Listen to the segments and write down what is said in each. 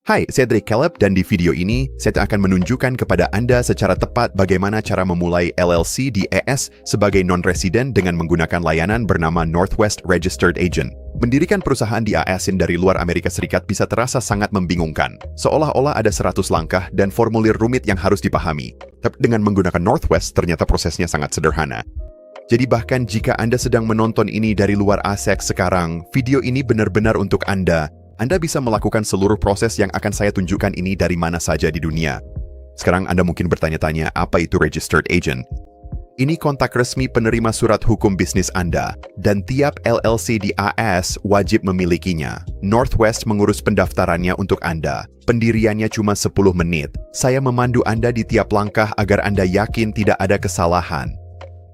Hai, saya Drake Caleb dan di video ini saya akan menunjukkan kepada Anda secara tepat bagaimana cara memulai LLC di ES sebagai non-resident dengan menggunakan layanan bernama Northwest Registered Agent. Mendirikan perusahaan di AS dari luar Amerika Serikat bisa terasa sangat membingungkan, seolah-olah ada 100 langkah dan formulir rumit yang harus dipahami. Tapi dengan menggunakan Northwest, ternyata prosesnya sangat sederhana. Jadi bahkan jika Anda sedang menonton ini dari luar ASEC sekarang, video ini benar-benar untuk Anda. Anda bisa melakukan seluruh proses yang akan saya tunjukkan ini dari mana saja di dunia. Sekarang Anda mungkin bertanya-tanya, apa itu Registered Agent? Ini kontak resmi penerima surat hukum bisnis Anda, dan tiap LLC di AS wajib memilikinya. Northwest mengurus pendaftarannya untuk Anda. Pendiriannya cuma 10 menit. Saya memandu Anda di tiap langkah agar Anda yakin tidak ada kesalahan.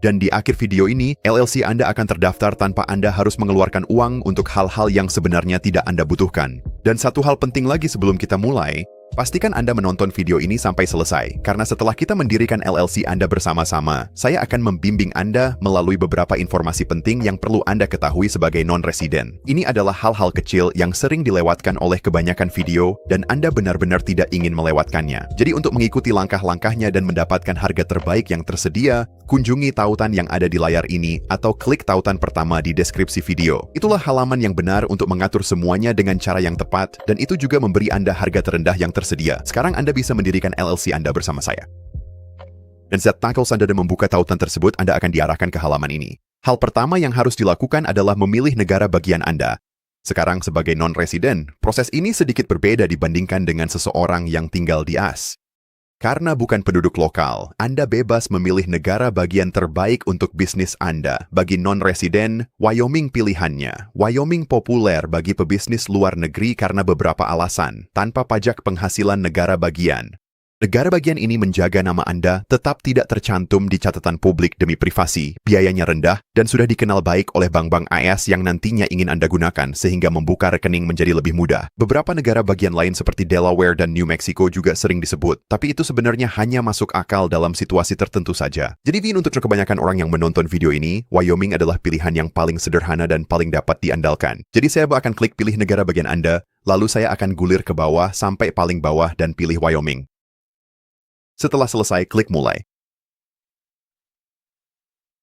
Dan di akhir video ini, LLC Anda akan terdaftar tanpa Anda harus mengeluarkan uang untuk hal-hal yang sebenarnya tidak Anda butuhkan. Dan satu hal penting lagi sebelum kita mulai, pastikan Anda menonton video ini sampai selesai, karena setelah kita mendirikan LLC Anda bersama-sama, saya akan membimbing Anda melalui beberapa informasi penting yang perlu Anda ketahui sebagai non-resident. Ini adalah hal-hal kecil yang sering dilewatkan oleh kebanyakan video, dan Anda benar-benar tidak ingin melewatkannya. Jadi untuk mengikuti langkah-langkahnya dan mendapatkan harga terbaik yang tersedia, kunjungi tautan yang ada di layar ini atau klik tautan pertama di deskripsi video. Itulah halaman yang benar untuk mengatur semuanya dengan cara yang tepat, dan itu juga memberi Anda harga terendah yang tersedia. Sekarang Anda bisa mendirikan LLC Anda bersama saya. Dan saat Anda membuka tautan tersebut, Anda akan diarahkan ke halaman ini. Hal pertama yang harus dilakukan adalah memilih negara bagian Anda. Sekarang sebagai non-resident, proses ini sedikit berbeda dibandingkan dengan seseorang yang tinggal di AS. Karena bukan penduduk lokal, Anda bebas memilih negara bagian terbaik untuk bisnis Anda. Bagi non-resident, Wyoming pilihannya. Wyoming populer bagi pebisnis luar negeri karena beberapa alasan, tanpa pajak penghasilan negara bagian. Negara bagian ini menjaga nama Anda tetap tidak tercantum di catatan publik demi privasi, biayanya rendah, dan sudah dikenal baik oleh bank-bank AS yang nantinya ingin Anda gunakan sehingga membuka rekening menjadi lebih mudah. Beberapa negara bagian lain seperti Delaware dan New Mexico juga sering disebut, tapi itu sebenarnya hanya masuk akal dalam situasi tertentu saja. Jadi untuk kebanyakan orang yang menonton video ini, Wyoming adalah pilihan yang paling sederhana dan paling dapat diandalkan. Jadi saya akan klik pilih negara bagian Anda, lalu saya akan gulir ke bawah sampai paling bawah dan pilih Wyoming. Setelah selesai, klik mulai.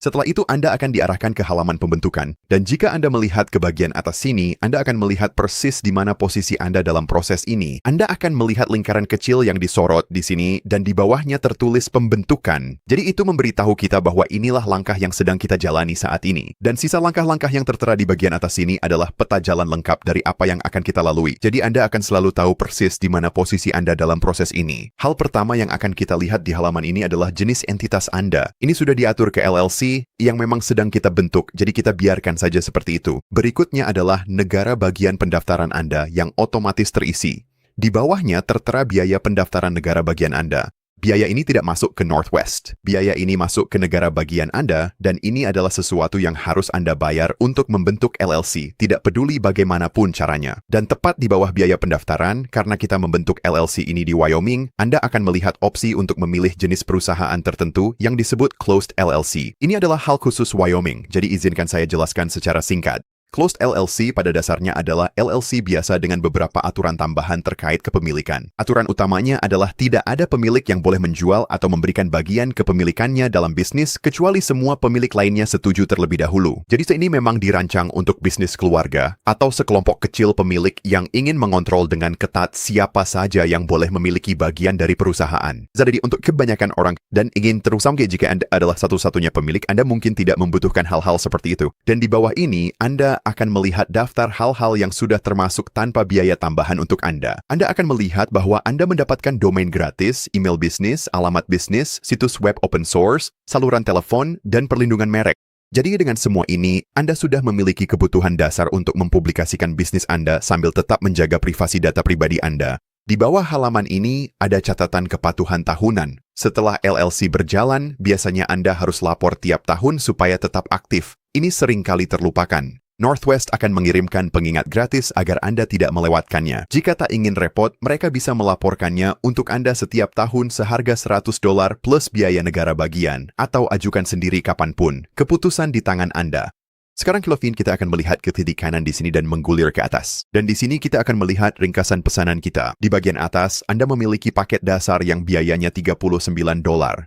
Setelah itu, Anda akan diarahkan ke halaman pembentukan, dan jika Anda melihat ke bagian atas sini, Anda akan melihat persis di mana posisi Anda dalam proses ini. Anda akan melihat lingkaran kecil yang disorot di sini, dan di bawahnya tertulis pembentukan. Jadi itu memberitahu kita bahwa inilah langkah yang sedang kita jalani saat ini. Dan sisa langkah-langkah yang tertera di bagian atas sini adalah peta jalan lengkap dari apa yang akan kita lalui. Jadi Anda akan selalu tahu persis di mana posisi Anda dalam proses ini. Hal pertama yang akan kita lihat di halaman ini adalah jenis entitas Anda. Ini sudah diatur ke LLC, yang memang sedang kita bentuk, jadi kita biarkan saja seperti itu. Berikutnya adalah negara bagian pendaftaran Anda yang otomatis terisi. Di bawahnya tertera biaya pendaftaran negara bagian Anda. Biaya ini tidak masuk ke Northwest. Biaya ini masuk ke negara bagian Anda, dan ini adalah sesuatu yang harus Anda bayar untuk membentuk LLC, tidak peduli bagaimanapun caranya. Dan tepat di bawah biaya pendaftaran, karena kita membentuk LLC ini di Wyoming, Anda akan melihat opsi untuk memilih jenis perusahaan tertentu yang disebut Closed LLC. Ini adalah hal khusus Wyoming, jadi izinkan saya jelaskan secara singkat. Closed LLC pada dasarnya adalah LLC biasa dengan beberapa aturan tambahan terkait kepemilikan. Aturan utamanya adalah tidak ada pemilik yang boleh menjual atau memberikan bagian kepemilikannya dalam bisnis kecuali semua pemilik lainnya setuju terlebih dahulu. Jadi ini memang dirancang untuk bisnis keluarga atau sekelompok kecil pemilik yang ingin mengontrol dengan ketat siapa saja yang boleh memiliki bagian dari perusahaan. Jadi untuk kebanyakan orang dan ingin terusam jika Anda adalah satu-satunya pemilik, Anda mungkin tidak membutuhkan hal-hal seperti itu. Dan di bawah ini, Anda akan melihat daftar hal-hal yang sudah termasuk tanpa biaya tambahan untuk Anda. Anda akan melihat bahwa Anda mendapatkan domain gratis, email bisnis, alamat bisnis, situs web open source, saluran telepon, dan perlindungan merek. Jadi dengan semua ini, Anda sudah memiliki kebutuhan dasar untuk mempublikasikan bisnis Anda sambil tetap menjaga privasi data pribadi Anda. Di bawah halaman ini, ada catatan kepatuhan tahunan. Setelah LLC berjalan, biasanya Anda harus lapor tiap tahun supaya tetap aktif. Ini seringkali terlupakan. Northwest akan mengirimkan pengingat gratis agar Anda tidak melewatkannya. Jika tak ingin repot, mereka bisa melaporkannya untuk Anda setiap tahun seharga $100 plus biaya negara bagian, atau ajukan sendiri kapanpun. Keputusan di tangan Anda. Sekarang Kelvin, kita akan melihat ke titik kanan di sini dan menggulir ke atas. Dan di sini kita akan melihat ringkasan pesanan kita. Di bagian atas, Anda memiliki paket dasar yang biayanya $39.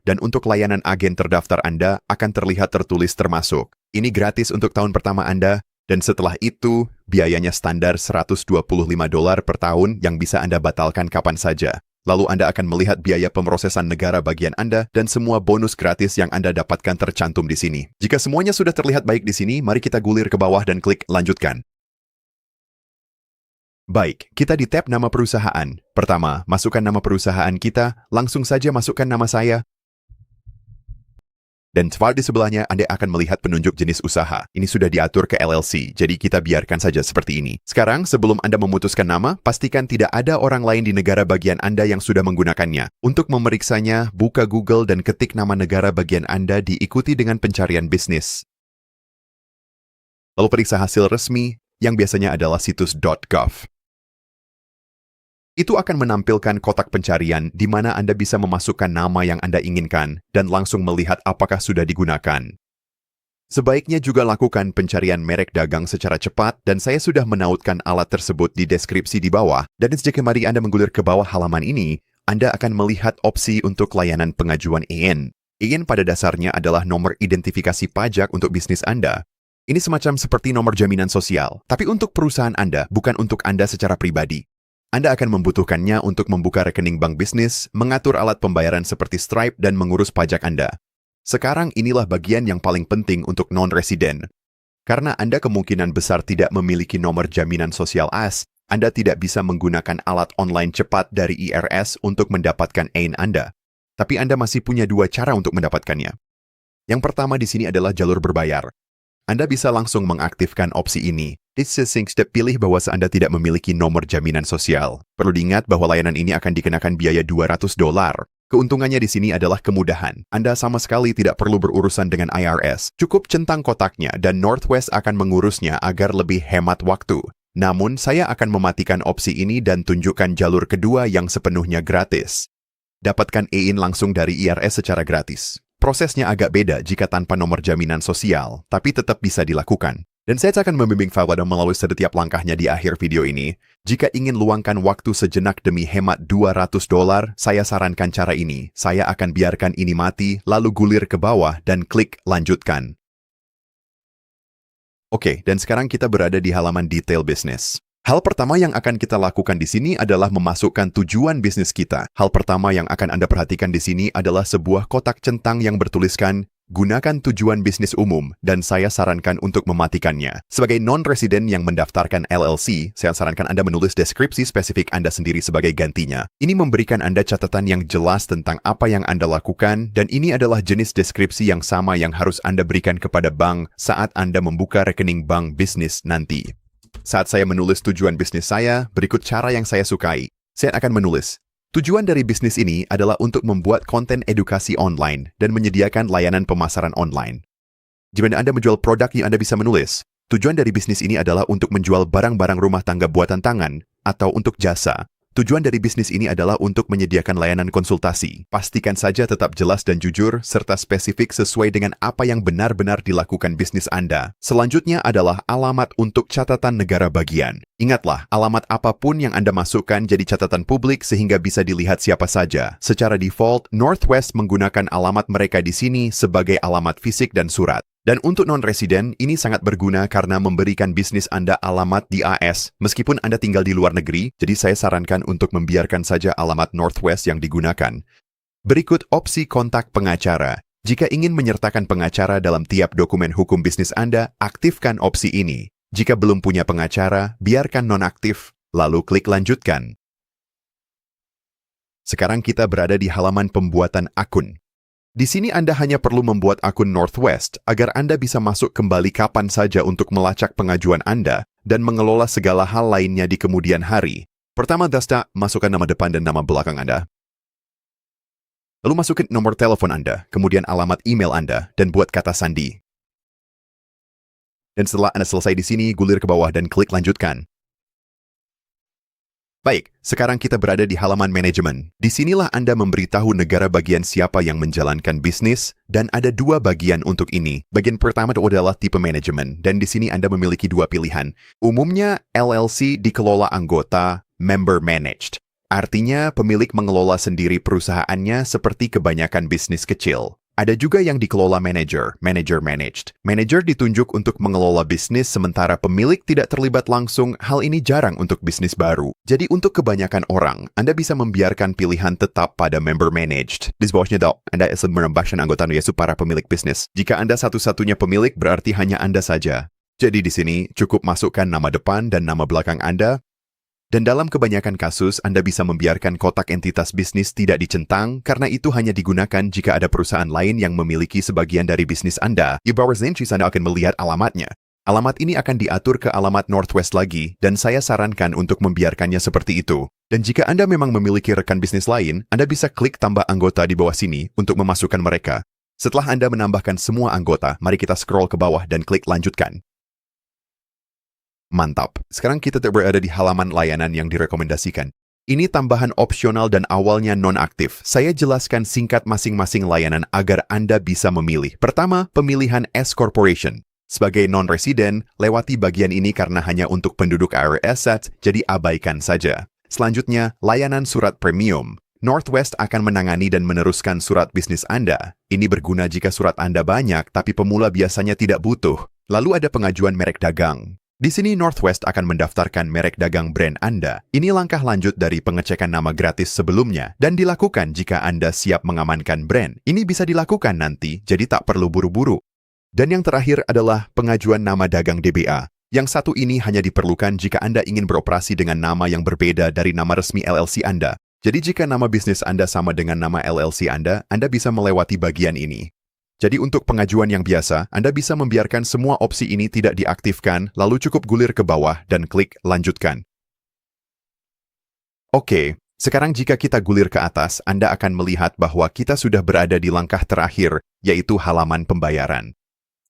Dan untuk layanan agen terdaftar Anda akan terlihat tertulis termasuk. Ini gratis untuk tahun pertama Anda. Dan setelah itu, biayanya standar $125 per tahun yang bisa Anda batalkan kapan saja. Lalu Anda akan melihat biaya pemrosesan negara bagian Anda dan semua bonus gratis yang Anda dapatkan tercantum di sini. Jika semuanya sudah terlihat baik di sini, mari kita gulir ke bawah dan klik lanjutkan. Baik, kita di tab nama perusahaan. Pertama, masukkan nama perusahaan kita, langsung saja masukkan nama saya. Dan tepat di sebelahnya, Anda akan melihat penunjuk jenis usaha. Ini sudah diatur ke LLC, jadi kita biarkan saja seperti ini. Sekarang, sebelum Anda memutuskan nama, pastikan tidak ada orang lain di negara bagian Anda yang sudah menggunakannya. Untuk memeriksanya, buka Google dan ketik nama negara bagian Anda diikuti dengan pencarian bisnis. Lalu periksa hasil resmi, yang biasanya adalah situs .gov. Itu akan menampilkan kotak pencarian di mana Anda bisa memasukkan nama yang Anda inginkan dan langsung melihat apakah sudah digunakan. Sebaiknya juga lakukan pencarian merek dagang secara cepat dan saya sudah menautkan alat tersebut di deskripsi di bawah. Dan jika mari Anda menggulir ke bawah halaman ini, Anda akan melihat opsi untuk layanan pengajuan EIN. EIN pada dasarnya adalah nomor identifikasi pajak untuk bisnis Anda. Ini semacam seperti nomor jaminan sosial, tapi untuk perusahaan Anda, bukan untuk Anda secara pribadi. Anda akan membutuhkannya untuk membuka rekening bank bisnis, mengatur alat pembayaran seperti Stripe, dan mengurus pajak Anda. Sekarang inilah bagian yang paling penting untuk non-residen. Karena Anda kemungkinan besar tidak memiliki nomor jaminan sosial AS, Anda tidak bisa menggunakan alat online cepat dari IRS untuk mendapatkan EIN Anda. Tapi Anda masih punya dua cara untuk mendapatkannya. Yang pertama di sini adalah jalur berbayar. Anda bisa langsung mengaktifkan opsi ini. Pilih bahwa Anda tidak memiliki nomor jaminan sosial. Perlu diingat bahwa layanan ini akan dikenakan biaya $200. Keuntungannya di sini adalah kemudahan. Anda sama sekali tidak perlu berurusan dengan IRS. Cukup centang kotaknya dan Northwest akan mengurusnya agar lebih hemat waktu. Namun, saya akan mematikan opsi ini dan tunjukkan jalur kedua yang sepenuhnya gratis. Dapatkan EIN langsung dari IRS secara gratis. Prosesnya agak beda jika tanpa nomor jaminan sosial, tapi tetap bisa dilakukan. Dan saya akan membimbing Anda melalui setiap langkahnya di akhir video ini. Jika ingin luangkan waktu sejenak demi hemat $200, saya sarankan cara ini. Saya akan biarkan ini mati, lalu gulir ke bawah dan klik lanjutkan. Oke, dan sekarang kita berada di halaman detail bisnis. Hal pertama yang akan kita lakukan di sini adalah memasukkan tujuan bisnis kita. Hal pertama yang akan Anda perhatikan di sini adalah sebuah kotak centang yang bertuliskan gunakan tujuan bisnis umum, dan saya sarankan untuk mematikannya. Sebagai non-resident yang mendaftarkan LLC, saya sarankan Anda menulis deskripsi spesifik Anda sendiri sebagai gantinya. Ini memberikan Anda catatan yang jelas tentang apa yang Anda lakukan, dan ini adalah jenis deskripsi yang sama yang harus Anda berikan kepada bank saat Anda membuka rekening bank bisnis nanti. Saat saya menulis tujuan bisnis saya, berikut cara yang saya sukai. Saya akan menulis, tujuan dari bisnis ini adalah untuk membuat konten edukasi online dan menyediakan layanan pemasaran online. Jika Anda menjual produk yang Anda bisa menulis, tujuan dari bisnis ini adalah untuk menjual barang-barang rumah tangga buatan tangan atau untuk jasa. Tujuan dari bisnis ini adalah untuk menyediakan layanan konsultasi. Pastikan saja tetap jelas dan jujur, serta spesifik sesuai dengan apa yang benar-benar dilakukan bisnis Anda. Selanjutnya adalah alamat untuk catatan negara bagian. Ingatlah, alamat apapun yang Anda masukkan jadi catatan publik sehingga bisa dilihat siapa saja. Secara default, Northwest menggunakan alamat mereka di sini sebagai alamat fisik dan surat. Dan untuk non-residen, ini sangat berguna karena memberikan bisnis Anda alamat di AS, meskipun Anda tinggal di luar negeri, jadi saya sarankan untuk membiarkan saja alamat Northwest yang digunakan. Berikut opsi kontak pengacara. Jika ingin menyertakan pengacara dalam tiap dokumen hukum bisnis Anda, aktifkan opsi ini. Jika belum punya pengacara, biarkan nonaktif, lalu klik lanjutkan. Sekarang kita berada di halaman pembuatan akun. Di sini Anda hanya perlu membuat akun Northwest agar Anda bisa masuk kembali kapan saja untuk melacak pengajuan Anda dan mengelola segala hal lainnya di kemudian hari. Pertama, masukkan nama depan dan nama belakang Anda. Lalu masukkan nomor telepon Anda, kemudian alamat email Anda, dan buat kata sandi. Dan setelah Anda selesai di sini, gulir ke bawah dan klik lanjutkan. Baik, sekarang kita berada di halaman manajemen. Disinilah Anda memberitahu negara bagian siapa yang menjalankan bisnis, dan ada dua bagian untuk ini. Bagian pertama adalah tipe manajemen, dan di sini Anda memiliki dua pilihan. Umumnya, LLC dikelola anggota, member managed. Artinya, pemilik mengelola sendiri perusahaannya seperti kebanyakan bisnis kecil. Ada juga yang dikelola manager managed. Manager ditunjuk untuk mengelola bisnis sementara pemilik tidak terlibat langsung. Hal ini jarang untuk bisnis baru. Jadi untuk kebanyakan orang, Anda bisa membiarkan pilihan tetap pada member managed. Di bawahnya Anda menambahkan anggota yaitu para pemilik bisnis. Jika Anda satu-satunya pemilik, berarti hanya Anda saja. Jadi di sini cukup masukkan nama depan dan nama belakang Anda. Dan dalam kebanyakan kasus, Anda bisa membiarkan kotak entitas bisnis tidak dicentang karena itu hanya digunakan jika ada perusahaan lain yang memiliki sebagian dari bisnis Anda. Di bawah sini Anda akan melihat alamatnya. Alamat ini akan diatur ke alamat Northwest lagi, dan saya sarankan untuk membiarkannya seperti itu. Dan jika Anda memang memiliki rekan bisnis lain, Anda bisa klik tambah anggota di bawah sini untuk memasukkan mereka. Setelah Anda menambahkan semua anggota, mari kita scroll ke bawah dan klik lanjutkan. Mantap. Sekarang kita berada di halaman layanan yang direkomendasikan. Ini tambahan opsional dan awalnya non-aktif. Saya jelaskan singkat masing-masing layanan agar Anda bisa memilih. Pertama, pemilihan S Corporation. Sebagai non-resident, lewati bagian ini karena hanya untuk penduduk IRS, jadi abaikan saja. Selanjutnya, layanan surat premium. Northwest akan menangani dan meneruskan surat bisnis Anda. Ini berguna jika surat Anda banyak, tapi pemula biasanya tidak butuh. Lalu ada pengajuan merek dagang. Di sini Northwest akan mendaftarkan merek dagang brand Anda. Ini langkah lanjut dari pengecekan nama gratis sebelumnya dan dilakukan jika Anda siap mengamankan brand. Ini bisa dilakukan nanti, jadi tak perlu buru-buru. Dan yang terakhir adalah pengajuan nama dagang DBA. Yang satu ini hanya diperlukan jika Anda ingin beroperasi dengan nama yang berbeda dari nama resmi LLC Anda. Jadi jika nama bisnis Anda sama dengan nama LLC Anda bisa melewati bagian ini. Jadi untuk pengajuan yang biasa, Anda bisa membiarkan semua opsi ini tidak diaktifkan, lalu cukup gulir ke bawah dan klik lanjutkan. Oke, sekarang jika kita gulir ke atas, Anda akan melihat bahwa kita sudah berada di langkah terakhir, yaitu halaman pembayaran.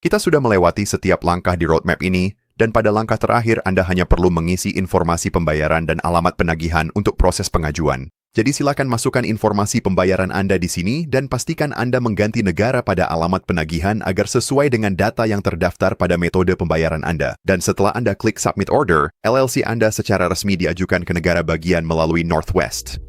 Kita sudah melewati setiap langkah di roadmap ini, dan pada langkah terakhir Anda hanya perlu mengisi informasi pembayaran dan alamat penagihan untuk proses pengajuan. Jadi silakan masukkan informasi pembayaran Anda di sini dan pastikan Anda mengganti negara pada alamat penagihan agar sesuai dengan data yang terdaftar pada metode pembayaran Anda. Dan setelah Anda klik Submit Order, LLC Anda secara resmi diajukan ke negara bagian melalui Northwest.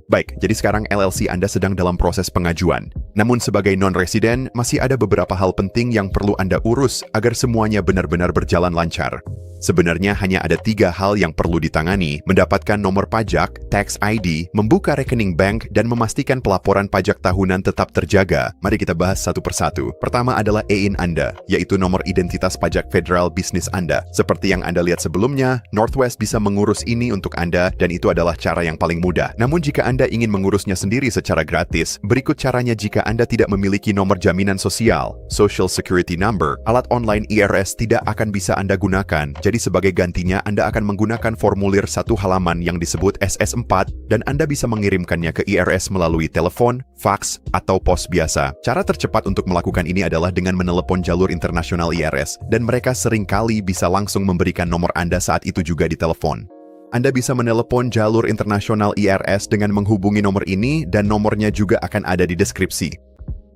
Baik, jadi sekarang LLC Anda sedang dalam proses pengajuan. Namun sebagai non-resident, masih ada beberapa hal penting yang perlu Anda urus agar semuanya benar-benar berjalan lancar. Sebenarnya hanya ada 3 hal yang perlu ditangani, mendapatkan nomor pajak, tax ID, membuka rekening bank, dan memastikan pelaporan pajak tahunan tetap terjaga. Mari kita bahas satu persatu. Pertama adalah EIN Anda, yaitu nomor identitas pajak federal bisnis Anda. Seperti yang Anda lihat sebelumnya, Northwest bisa mengurus ini untuk Anda, dan itu adalah cara yang paling mudah. Namun jika Anda ingin mengurusnya sendiri secara gratis, berikut caranya jika Anda tidak memiliki nomor jaminan sosial, Social Security Number, alat online IRS tidak akan bisa Anda gunakan. Jadi sebagai gantinya, Anda akan menggunakan formulir satu halaman yang disebut SS4 dan Anda bisa mengirimkannya ke IRS melalui telepon, fax, atau pos biasa. Cara tercepat untuk melakukan ini adalah dengan menelepon jalur internasional IRS dan mereka seringkali bisa langsung memberikan nomor Anda saat itu juga di telepon. Anda bisa menelepon jalur internasional IRS dengan menghubungi nomor ini dan nomornya juga akan ada di deskripsi.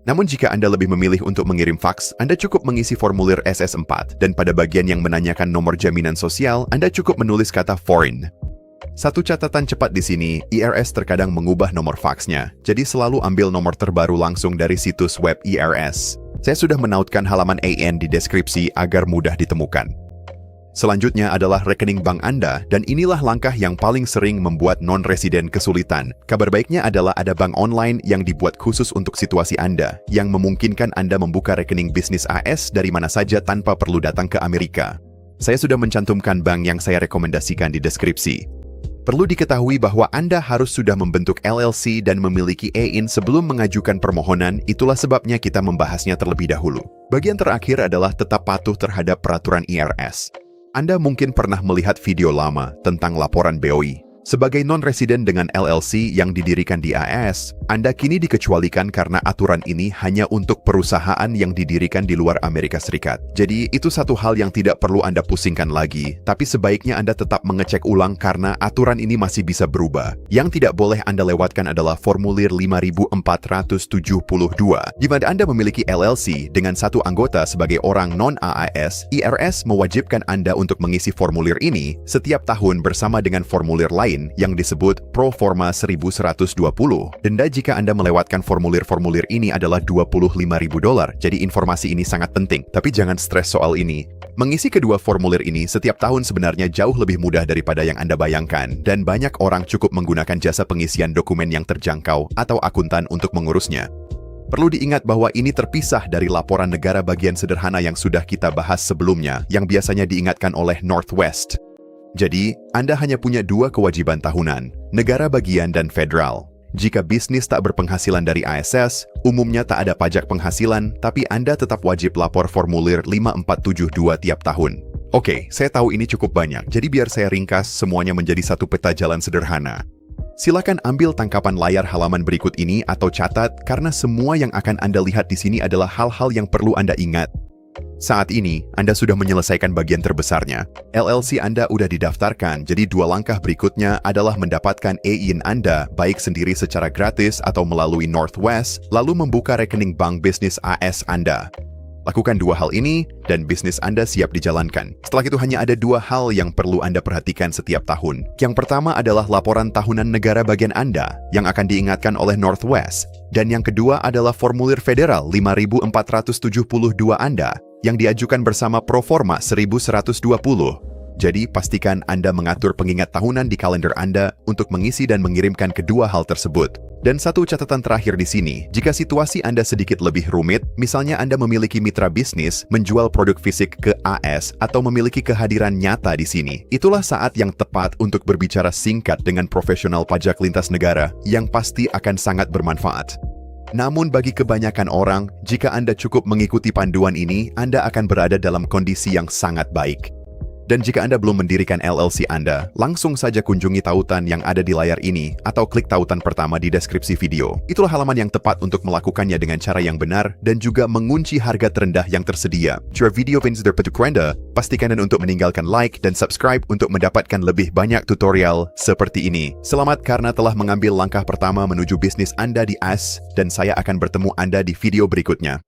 Namun jika Anda lebih memilih untuk mengirim fax, Anda cukup mengisi formulir SS4 dan pada bagian yang menanyakan nomor jaminan sosial, Anda cukup menulis kata foreign. Satu catatan cepat di sini, IRS terkadang mengubah nomor faksnya, jadi selalu ambil nomor terbaru langsung dari situs web IRS. Saya sudah menautkan halaman AN di deskripsi agar mudah ditemukan. Selanjutnya adalah rekening bank Anda, dan inilah langkah yang paling sering membuat non-residen kesulitan. Kabar baiknya adalah ada bank online yang dibuat khusus untuk situasi Anda, yang memungkinkan Anda membuka rekening bisnis AS dari mana saja tanpa perlu datang ke Amerika. Saya sudah mencantumkan bank yang saya rekomendasikan di deskripsi. Perlu diketahui bahwa Anda harus sudah membentuk LLC dan memiliki EIN sebelum mengajukan permohonan, itulah sebabnya kita membahasnya terlebih dahulu. Bagian terakhir adalah tetap patuh terhadap peraturan IRS. Anda mungkin pernah melihat video lama tentang laporan BOI. Sebagai non-resident dengan LLC yang didirikan di AS, Anda kini dikecualikan karena aturan ini hanya untuk perusahaan yang didirikan di luar Amerika Serikat. Jadi, itu satu hal yang tidak perlu Anda pusingkan lagi, tapi sebaiknya Anda tetap mengecek ulang karena aturan ini masih bisa berubah. Yang tidak boleh Anda lewatkan adalah formulir 5472. Di mana Anda memiliki LLC dengan satu anggota sebagai orang non-AAS, IRS mewajibkan Anda untuk mengisi formulir ini setiap tahun bersama dengan formulir lain yang disebut Pro Forma 1120. Denda jika Anda melewatkan formulir-formulir ini adalah $25.000. Jadi informasi ini sangat penting. Tapi jangan stres soal ini. Mengisi kedua formulir ini setiap tahun sebenarnya jauh lebih mudah daripada yang Anda bayangkan, dan banyak orang cukup menggunakan jasa pengisian dokumen yang terjangkau atau akuntan untuk mengurusnya. Perlu diingat bahwa ini terpisah dari laporan negara bagian sederhana yang sudah kita bahas sebelumnya, yang biasanya diingatkan oleh Northwest. Jadi, Anda hanya punya dua kewajiban tahunan, negara bagian dan federal. Jika bisnis tak berpenghasilan dari ASS, umumnya tak ada pajak penghasilan, tapi Anda tetap wajib lapor formulir 5472 tiap tahun. Oke, saya tahu ini cukup banyak, jadi biar saya ringkas semuanya menjadi satu peta jalan sederhana. Silakan ambil tangkapan layar halaman berikut ini atau catat, karena semua yang akan Anda lihat di sini adalah hal-hal yang perlu Anda ingat. Saat ini, Anda sudah menyelesaikan bagian terbesarnya. LLC Anda udah didaftarkan, jadi dua langkah berikutnya adalah mendapatkan EIN Anda, baik sendiri secara gratis atau melalui Northwest, lalu membuka rekening bank bisnis AS Anda. Lakukan dua hal ini, dan bisnis Anda siap dijalankan. Setelah itu hanya ada dua hal yang perlu Anda perhatikan setiap tahun. Yang pertama adalah laporan tahunan negara bagian Anda, yang akan diingatkan oleh Northwest. Dan yang kedua adalah formulir federal 5472 Anda, yang diajukan bersama Proforma 1120. Jadi, pastikan Anda mengatur pengingat tahunan di kalender Anda untuk mengisi dan mengirimkan kedua hal tersebut. Dan satu catatan terakhir di sini, jika situasi Anda sedikit lebih rumit, misalnya Anda memiliki mitra bisnis, menjual produk fisik ke AS, atau memiliki kehadiran nyata di sini, itulah saat yang tepat untuk berbicara singkat dengan profesional pajak lintas negara yang pasti akan sangat bermanfaat. Namun bagi kebanyakan orang, jika Anda cukup mengikuti panduan ini, Anda akan berada dalam kondisi yang sangat baik. Dan jika Anda belum mendirikan LLC Anda, langsung saja kunjungi tautan yang ada di layar ini atau klik tautan pertama di deskripsi video. Itulah halaman yang tepat untuk melakukannya dengan cara yang benar dan juga mengunci harga terendah yang tersedia. Jika video ini berpetuk Anda, pastikan untuk meninggalkan like dan subscribe untuk mendapatkan lebih banyak tutorial seperti ini. Selamat karena telah mengambil langkah pertama menuju bisnis Anda di AS, dan saya akan bertemu Anda di video berikutnya.